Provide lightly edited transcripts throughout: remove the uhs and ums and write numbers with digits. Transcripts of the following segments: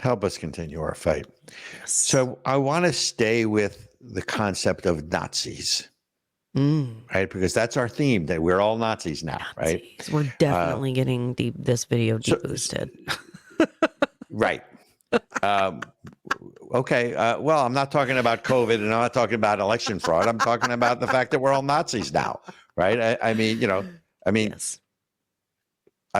help us continue our fight. Yes. So I want to stay with the concept of Nazis, right? Because that's our theme, that we're all Nazis now, right? Nazis. We're definitely getting this video deboosted. Right. Okay. Well, I'm not talking about COVID and I'm not talking about election fraud. I'm talking about the fact that we're all Nazis now, right? I mean, Yes.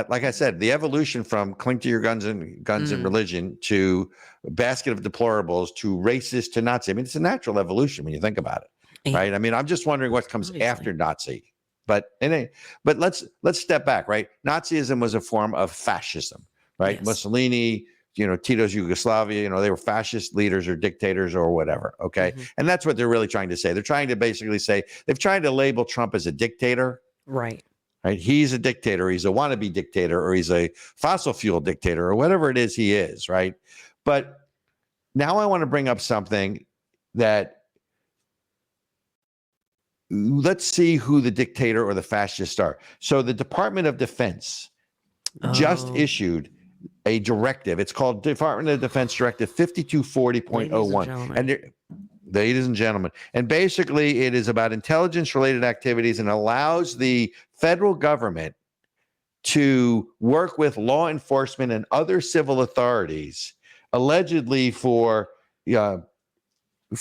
like I said, the evolution from cling to your guns and religion to a basket of deplorables to racist to Nazi. I mean, it's a natural evolution when you think about it, right? I mean, I'm just wondering what comes after Nazi. But let's step back, right? Nazism was a form of fascism, right? Yes. Mussolini, Tito's Yugoslavia, they were fascist leaders or dictators or whatever, okay? And that's what they're really trying to say. They're trying to basically say, they've tried to label Trump as a dictator. Right. Right? He's a dictator, he's a wannabe dictator, or he's a fossil fuel dictator, or whatever it is he is, right? But now I want to bring up something that, let's see who the dictator or the fascists are. So the Department of Defense just issued a directive. It's called Department of Defense Directive 5240.01. And ladies and gentlemen, and basically it is about intelligence-related activities and allows the federal government to work with law enforcement and other civil authorities, allegedly for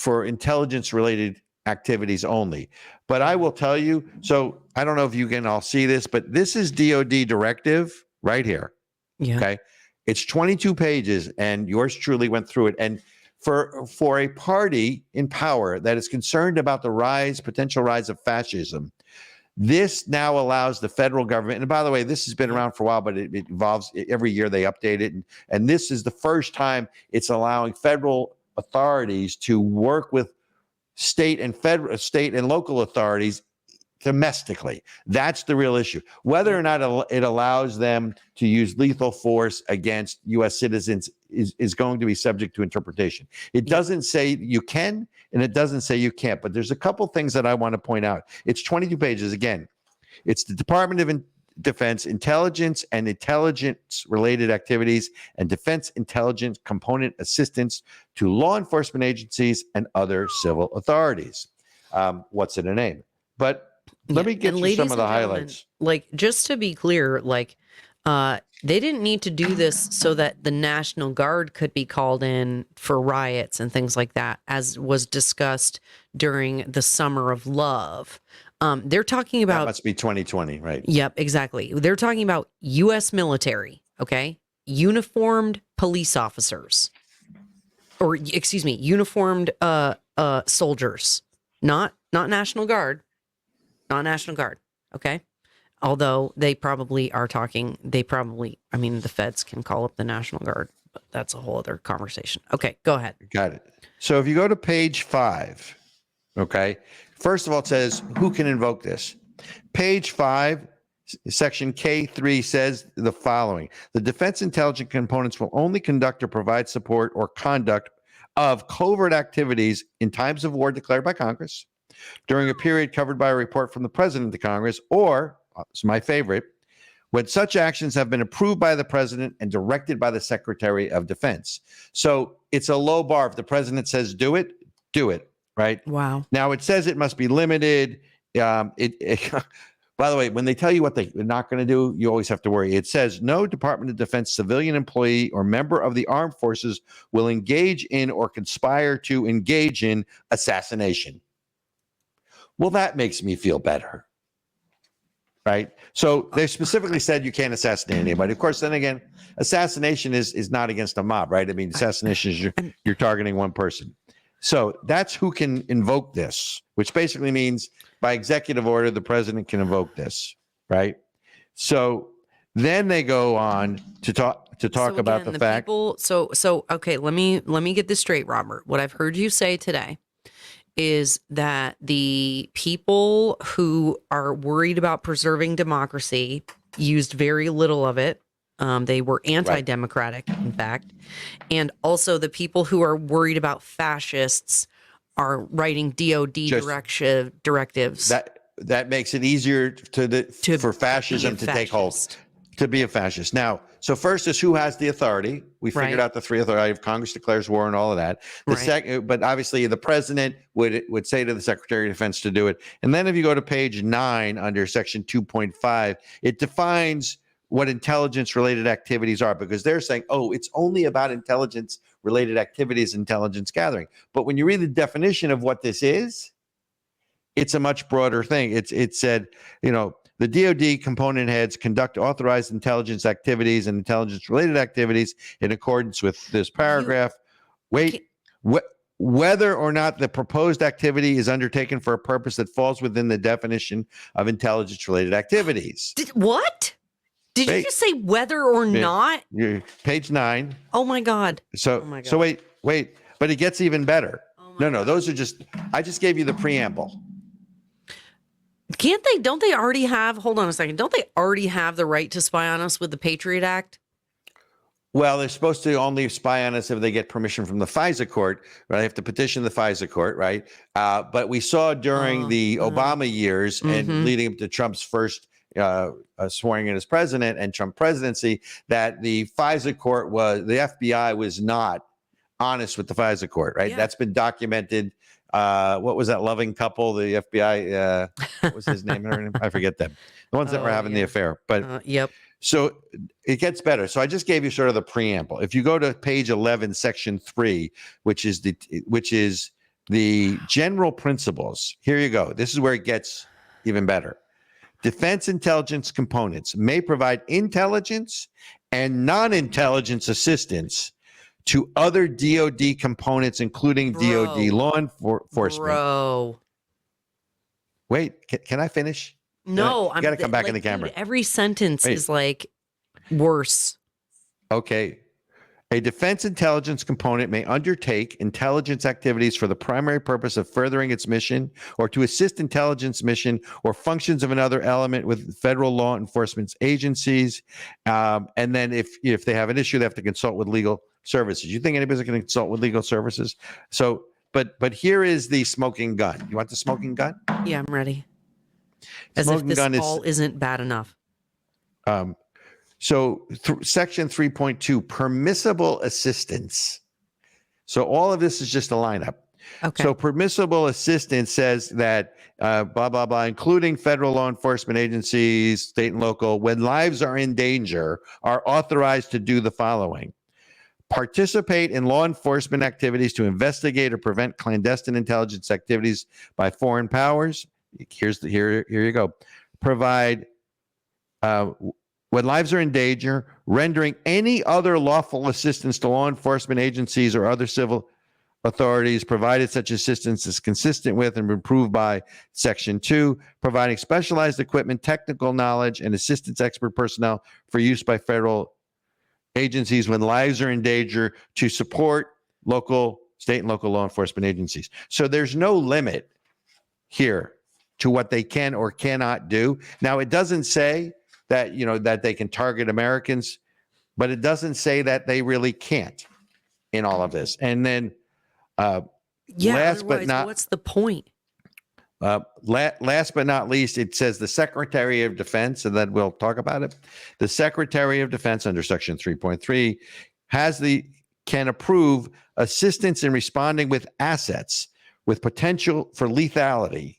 intelligence-related activities only. But I will tell you, so I don't know if you can all see this, but this is DoD directive right here. Yeah. Okay. It's 22 pages, and yours truly went through it. And for a party in power that is concerned about the potential rise of fascism, this now allows the federal government, and by the way, this has been around for a while, but it evolves every year. They update it. And this is the first time it's allowing federal authorities to work with state and local authorities domestically. That's the real issue. Whether or not it allows them to use lethal force against U.S. citizens is going to be subject to interpretation. It doesn't say you can, and it doesn't say you can't, but there's a couple things that I want to point out. It's 22 pages. Again, it's the Department of Defense intelligence and intelligence-related activities and defense intelligence component assistance to law enforcement agencies and other civil authorities. What's in a name? But let me get you some of the highlights. Like, just to be clear, like, they didn't need to do this so that the National Guard could be called in for riots and things like that, as was discussed during the Summer of Love. They're talking about... That must be 2020, right? Yep, exactly. They're talking about U.S. military, okay? Uniformed police officers. Or, excuse me, uniformed soldiers. Not National Guard. Not National Guard, okay? Although they probably are talking, I mean, the feds can call up the National Guard, but that's a whole other conversation. Okay, go ahead. Got it. So if you go to page 5, okay, first of all, it says, who can invoke this? Page 5, section K3 says the following. The defense intelligence components will only conduct or provide support or conduct of covert activities in times of war declared by Congress, during a period covered by a report from the president to Congress, or, it's my favorite, when such actions have been approved by the president and directed by the Secretary of Defense. So it's a low bar. If the president says do it, right? Wow. Now it says it must be limited. By the way, when they tell you what they're not going to do, you always have to worry. It says no Department of Defense civilian employee or member of the armed forces will engage in or conspire to engage in assassination. Well, that makes me feel better, right? So they specifically said you can't assassinate anybody. Of course, then again, assassination is not against a mob, right? I mean, assassination is you're targeting one person. So that's who can invoke this, which basically means by executive order, the president can invoke this, right? So then they go on to talk about the fact. Okay, let me get this straight, Robert. What I've heard you say today is that the people who are worried about preserving democracy used very little of it. They were anti-democratic, in fact. And also the people who are worried about fascists are writing DoD directives. That makes it easier for fascism to take hold, to be a fascist. Now, So first is who has the authority. We figured Right. out the three authority. If Congress declares war and all of that. The Right. second, but obviously the president would say to the Secretary of Defense to do it. And then if you go to page 9 under section 2.5, it defines what intelligence related activities are, because they're saying, oh, it's only about intelligence related activities, intelligence gathering. But when you read the definition of what this is, it's a much broader thing. It said, the DoD component heads conduct authorized intelligence activities and intelligence related activities in accordance with this paragraph. Whether or not the proposed activity is undertaken for a purpose that falls within the definition of intelligence related activities. What? Did you just say whether or not? Page 9. Oh my God. So wait, but it gets even better. No, those are I just gave you the preamble. Don't they already have, hold on a second, don't they already have the right to spy on us with the Patriot Act? Well, they're supposed to only spy on us if they get permission from the FISA court, right? They have to petition the FISA court, right? But we saw during the Obama years and leading up to Trump's first swearing in as president and Trump presidency, that the FISA court the FBI was not honest with the FISA court, right? Yeah. That's been documented. What was that loving couple? The FBI, what was his name? I forget them. The ones that were having the affair. But yep. So it gets better. So I just gave you sort of the preamble. If you go to page 11, section 3, which is the general principles. Here you go. This is where it gets even better. Defense intelligence components may provide intelligence and non-intelligence assistance to other DoD components, including DoD law enforcement. Wait, can I finish? No, you got to come back in the camera. Dude, every sentence is like worse. Okay. A defense intelligence component may undertake intelligence activities for the primary purpose of furthering its mission or to assist intelligence mission or functions of another element with federal law enforcement agencies. And then if they have an issue, they have to consult with legal services. You think anybody's going to consult with legal services? So, but here is the smoking gun. You want the smoking gun? Yeah, I'm ready. As smoking if this all isn't bad enough. So section 3.2, permissible assistance. So all of this is just a lineup. Okay. So permissible assistance says that blah, blah, blah, including federal law enforcement agencies, state and local, when lives are in danger, are authorized to do the following. Participate in law enforcement activities to investigate or prevent clandestine intelligence activities by foreign powers. Here you go. Provide when lives are in danger, rendering any other lawful assistance to law enforcement agencies or other civil authorities, provided such assistance is consistent with and approved by Section 2, providing specialized equipment, technical knowledge, and assistance expert personnel for use by federal agencies when lives are in danger to support state and local law enforcement agencies. So there's no limit here to what they can or cannot do. Now, it doesn't say that, that they can target Americans, but it doesn't say that they really can't in all of this. And then last but not, what's the point? Last but not least, it says the Secretary of Defense, and then we'll talk about it. The Secretary of Defense under Section 3.3 can approve assistance in responding with assets with potential for lethality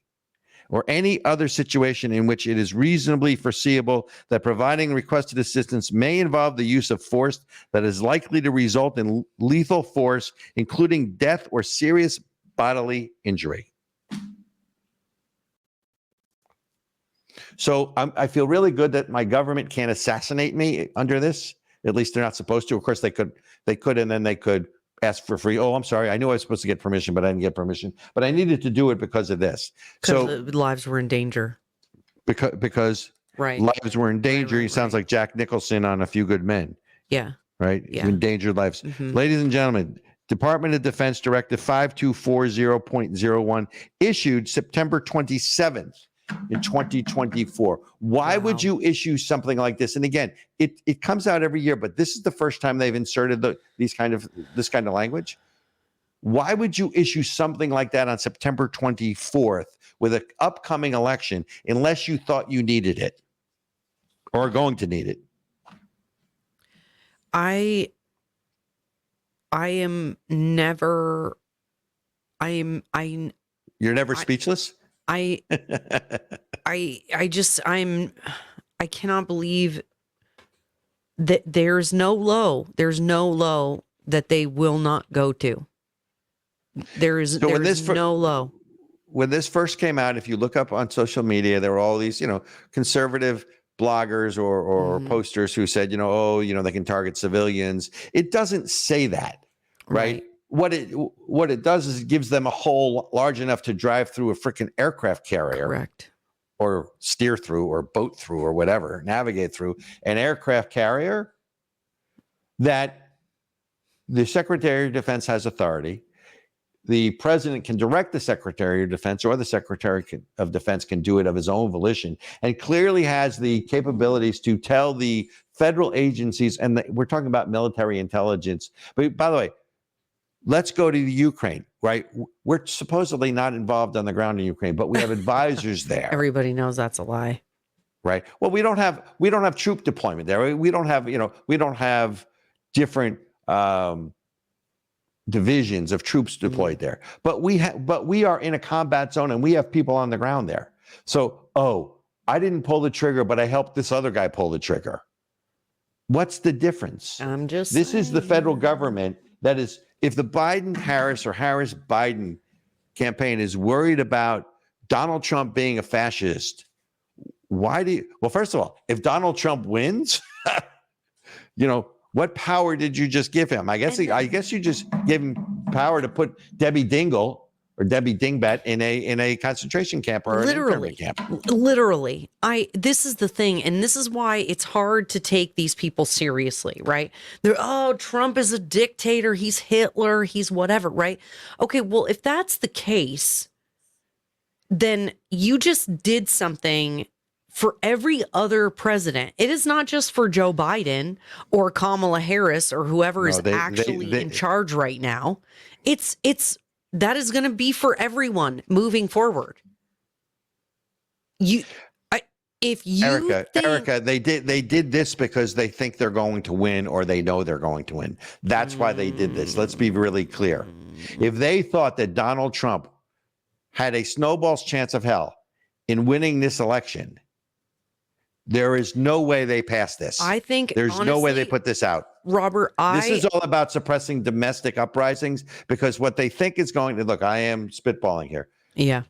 or any other situation in which it is reasonably foreseeable that providing requested assistance may involve the use of force that is likely to result in lethal force, including death or serious bodily injury. So I feel really good that my government can't assassinate me under this. At least they're not supposed to. Of course, they could, and then they could ask for free. Oh, I'm sorry. I knew I was supposed to get permission, but I didn't get permission. But I needed to do it because of this. So lives were in danger. Because lives were in danger. He sounds like Jack Nicholson on A Few Good Men. Yeah. Right? Yeah. Endangered lives. Mm-hmm. Ladies and gentlemen, Department of Defense Directive 5240.01 issued September 27th. In 2024. Why would you issue something like this? And again, it comes out every year, but this is the first time they've inserted this kind of language. Why would you issue something like that on September 24th with an upcoming election unless you thought you needed it or are going to need it? I am never. You're never speechless? I cannot believe that there's no low that they will not go to. There's no low. When this first came out, if you look up on social media, there were all these, conservative bloggers or posters who said, they can target civilians. It doesn't say that, right? What it does is it gives them a hole large enough to drive through a freaking aircraft carrier. Correct. Or steer through or boat through or whatever, navigate through an aircraft carrier that the Secretary of Defense has authority. The president can direct the Secretary of Defense, or the Secretary of Defense can do it of his own volition, and clearly has the capabilities to tell the federal agencies, and we're talking about military intelligence. But by the way, let's go to the Ukraine, right? We're supposedly not involved on the ground in Ukraine, but we have advisors there. Everybody knows that's a lie. Right. Well, we don't have troop deployment there. We don't have different divisions of troops deployed there. But we are in a combat zone and we have people on the ground there. So, I didn't pull the trigger, but I helped this other guy pull the trigger. What's the difference? This is the federal government that is. If the Biden-Harris or Harris-Biden campaign is worried about Donald Trump being a fascist, well, first of all, if Donald Trump wins, what power did you just give him? I guess you just gave him power to put Debbie Dingle or Debbie Dingbat in a concentration camp or an internment camp. Literally. This is the thing, and this is why it's hard to take these people seriously, right? Trump is a dictator, he's Hitler, he's whatever, right? Okay, well, if that's the case, then you just did something for every other president. It is not just for Joe Biden or Kamala Harris or whoever is actually in charge right now. That is going to be for everyone moving forward. Ericka, they did this because they think they're going to win or they know they're going to win. That's why they did this. Let's be really clear. If they thought that Donald Trump had a snowball's chance of hell in winning this election, there is no way they pass this. I think there's no way they put this out. Robert, this is all about suppressing domestic uprisings, because what they think is going to look, I am spitballing here. Yeah.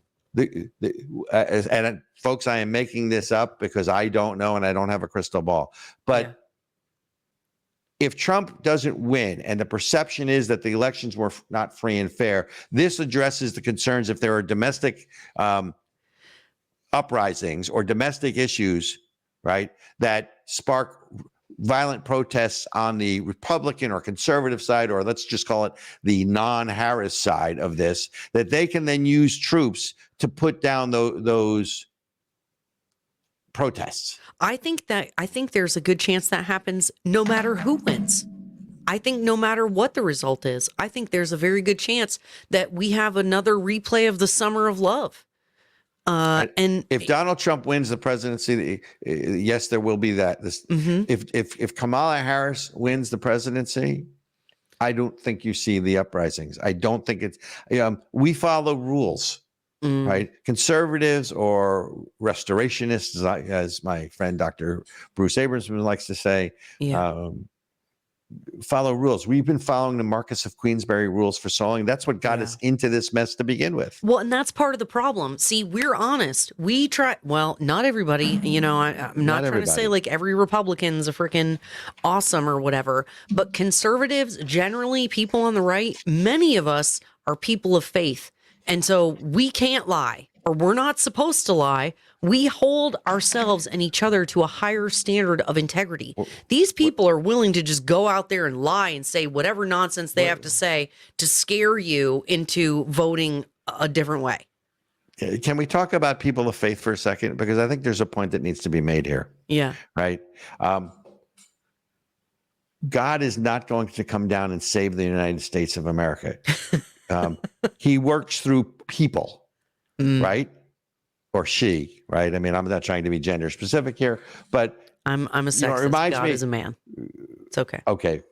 And folks, I am making this up because I don't know and I don't have a crystal ball. But if Trump doesn't win, and the perception is that the elections were not free and fair, this addresses the concerns if there are domestic uprisings or domestic issues, right, that spark violent protests on the Republican or conservative side, or let's just call it the non-Harris side of this, that they can then use troops to put down those protests. I think there's a good chance that happens no matter who wins. I think no matter what the result is, I think there's a very good chance that we have another replay of the Summer of Love. And if Donald Trump wins the presidency, yes, there will be that. If Kamala Harris wins the presidency, I don't think you see the uprisings. I don't think it's. We follow rules, right? Conservatives or restorationists, as my friend Dr. Bruce Abramson likes to say, follow rules. We've been following the Marquess of Queensberry rules for so long. That's what got us into this mess to begin with. Well, and that's part of the problem. See, we're honest. We try. Well, not everybody. I'm not trying to say like every Republican's a freaking awesome or whatever. But conservatives, generally, people on the right, many of us are people of faith, and so we can't lie, or we're not supposed to lie. We hold ourselves and each other to a higher standard of integrity. These people are willing to just go out there and lie and say whatever nonsense they have to say to scare you into voting a different way. Can we talk about people of faith for a second? Because I think there's a point that needs to be made here. Yeah. Right. God is not going to come down and save the United States of America. He works through people, right? Or she, right? I mean, I'm not trying to be gender specific here, but I'm a sexist. God is a man. It's okay. Okay.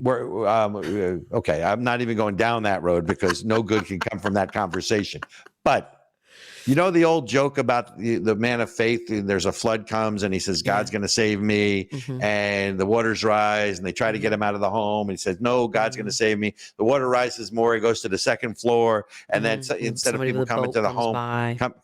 Okay. I'm not even going down that road because no good can come from that conversation. But you know the old joke about the man of faith, there's a flood comes and he says, God's going to save me, and the waters rise and they try to get him out of the home. And he says, no, God's going to save me. The water rises more. He goes to the second floor. And then instead of people coming to the home,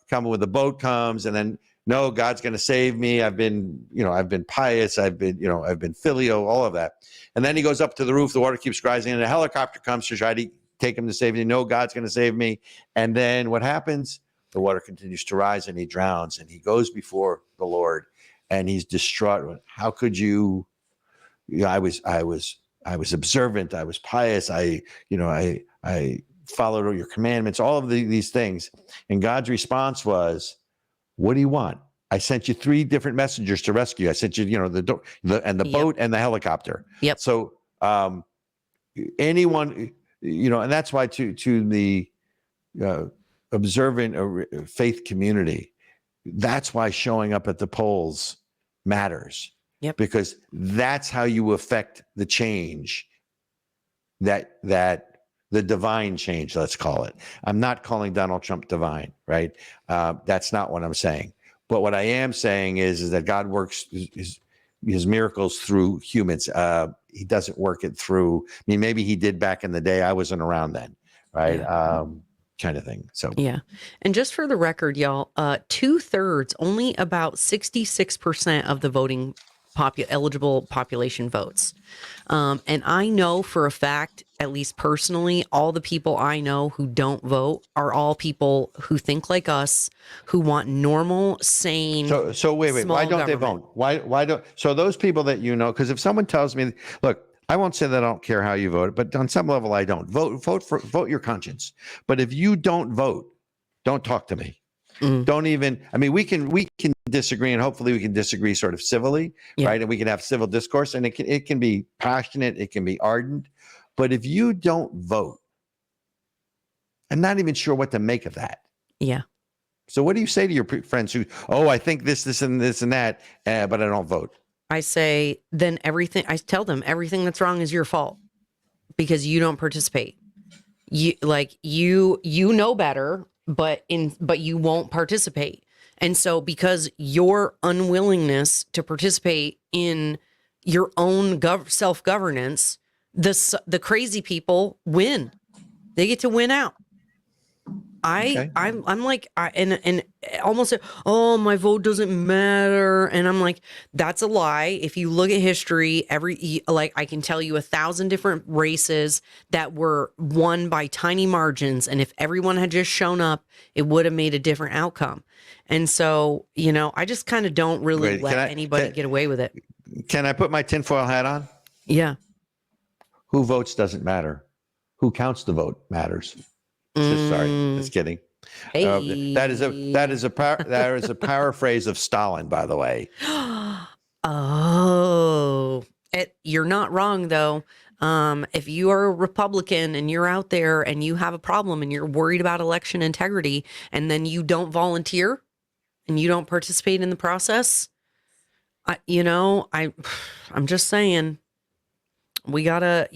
coming with the boat comes, and then, no, God's going to save me. I've been pious. I've been filial, all of that. And then he goes up to the roof. The water keeps rising and a helicopter comes to try to take him to save me. No, God's going to save me. And then what happens? The water continues to rise and he drowns and he goes before the Lord and he's distraught. How could you? I was observant. I was pious. I followed all your commandments, all of these things. And God's response was, what do you want? I sent you 3 different messengers to rescue you. I sent you, the boat and the helicopter. Yep. So anyone, and that's why to the observant faith community, that's why showing up at the polls matters. Yep. Because that's how you affect the change, that the divine change, let's call it. I'm not calling Donald Trump divine, right? That's not what I'm saying. But what I am saying is that God works his miracles through humans. He doesn't work it through, maybe he did back in the day. I wasn't around then, right? Yeah. Kind of thing. So yeah. And just for the record, y'all, 2/3, only about 66% of the voting eligible population votes. And I know for a fact, at least personally, all the people I know who don't vote are all people who think like us, who want normal, sane. So wait, why don't they vote? Why don't? So those people that because if someone tells me, look, I won't say that I don't care how you vote, but on some level I don't. Vote your conscience. But if you don't vote, don't talk to me. Don't even. We can disagree, and hopefully we can disagree sort of civilly, right? And we can have civil discourse, and it can be passionate, it can be ardent. But if you don't vote, I'm not even sure what to make of that. Yeah. So what do you say to your friends who, I think this, and this, and that, but I don't vote? I say, then I tell them everything that's wrong is your fault because you don't participate. You know better, but you won't participate. And so because your unwillingness to participate in your own self-governance, the crazy people win. They get to win out. I'm like, and almost say, my vote doesn't matter. And I'm like, that's a lie. If you look at history, I can tell you 1,000 different races that were won by tiny margins. And if everyone had just shown up, it would have made a different outcome. And so, I just kind of don't really let anybody get away with it. Can I put my tinfoil hat on? Yeah. Who votes doesn't matter. Who counts the vote matters. Sorry, just kidding. Hey. That is a paraphrase of Stalin, by the way. You're not wrong though. If you are a Republican and you're out there and you have a problem and you're worried about election integrity, and then you don't volunteer and you don't participate in the process, I'm just saying, we gotta,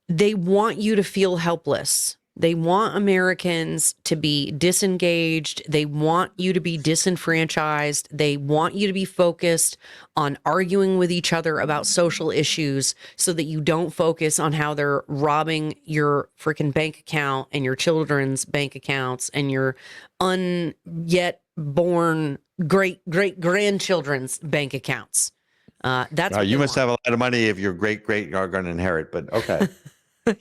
they want you to feel helpless. They want Americans to be disengaged. They want you to be disenfranchised. They want you to be focused on arguing with each other about social issues so that you don't focus on how they're robbing your freaking bank account and your children's bank accounts and your yet born great grandchildren's bank accounts. That's you must have a lot of money if your great are going to inherit, but okay.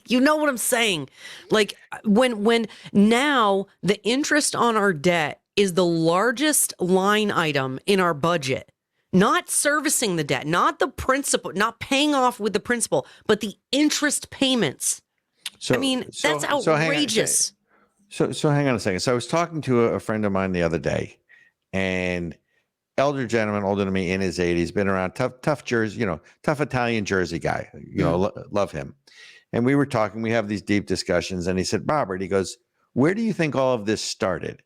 You know what I'm saying? Like when now the interest on our debt is the largest line item in our budget, not servicing the debt, not the principal, not paying off with the principal, but the interest payments. That's outrageous. So hang on a second. So I was talking to a friend of mine the other day, and elder gentleman, older than me, in his 80s, been around, tough Jersey, tough Italian Jersey guy, love him. And we were talking, we have these deep discussions, and he said, Robert, he goes, where do you think all of this started?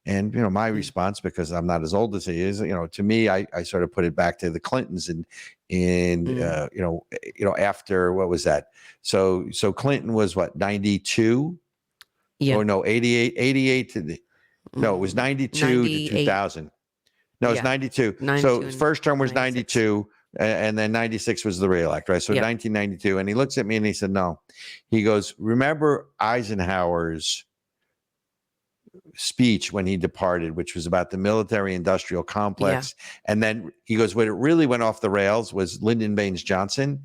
And, you know, my Mm. response, because I'm not as old as he is, you know, to me, I sort of put it back to the Clintons and after, what was that? So Clinton was what, 92? Yeah. Or no, 88 to the, no, it was 92 to 98. 2000. No, it's Yeah. 92. 92 So and first term was 96. 92, and then 96 was the reelect, right? So Yep. 1992. And he looks at me and he said, no. He goes, remember Eisenhower's speech when he departed, which was about the military industrial complex. And then he goes, what it really went off the rails was Lyndon Baines Johnson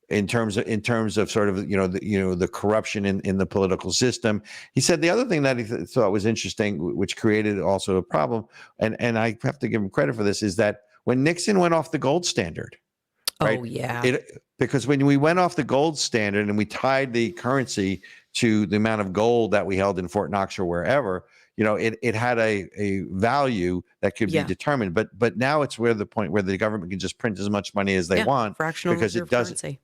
in terms of sort of, the corruption in the political system. He said the other thing that he thought was interesting, which created also a problem, and I have to give him credit for this, is that when Nixon went off the gold standard, right? Oh, yeah. Because when we went off the gold standard and we tied the currency to the amount of gold that we held in Fort Knox or wherever, it had a value that could be determined. But now it's where the point where the government can just print as much money as they want, Fractional because reserve it doesn't. currency.